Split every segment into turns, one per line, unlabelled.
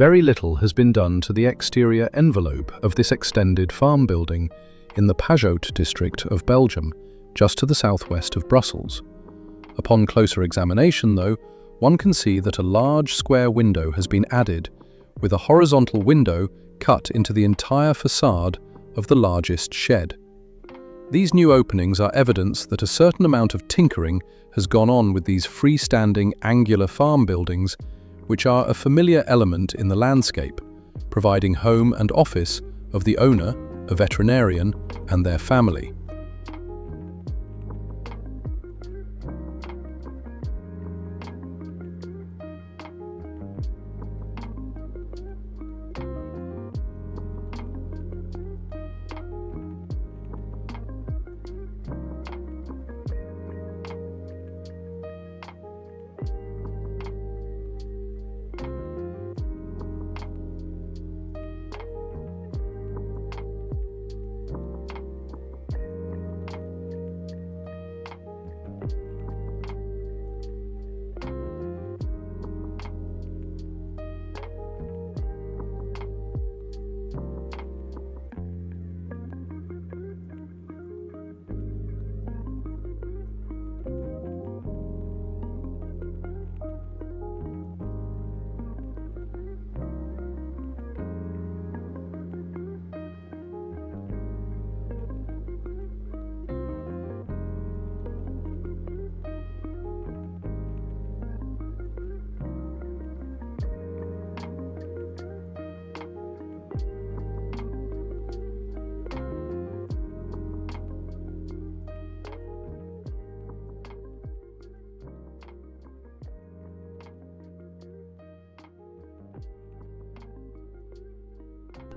Very little has been done to the exterior envelope of this extended farm building in the Pajote district of Belgium, just to the southwest of Brussels. Upon closer examination, though, one can see that a large square window has been added, with a horizontal window cut into the entire façade of the largest shed. These new openings are evidence that a certain amount of tinkering has gone on with these freestanding angular farm buildings, which are a familiar element in the landscape, providing home and office of the owner, a veterinarian, and their family.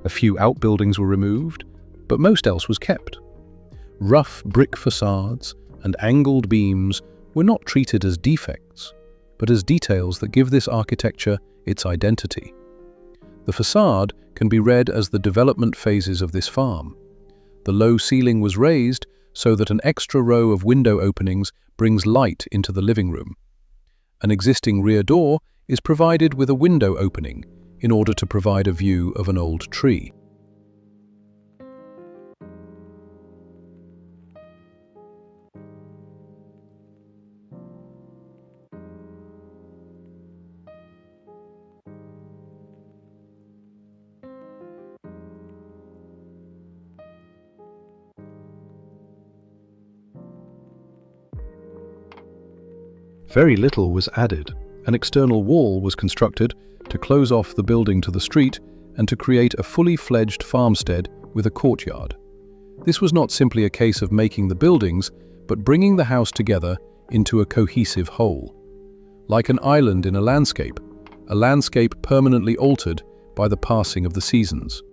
A few outbuildings were removed, but most else was kept. Rough brick facades and angled beams were not treated as defects, but as details that give this architecture its identity. The facade can be read as the development phases of this farm. The low ceiling was raised so that an extra row of window openings brings light into the living room. An existing rear door is provided with a window opening in order to provide a view of an old tree. Very little was added. An external wall was constructed to close off the building to the street and to create a fully fledged farmstead with a courtyard. This was not simply a case of making the buildings, but bringing the house together into a cohesive whole. Like an island in a landscape permanently altered by the passing of the seasons.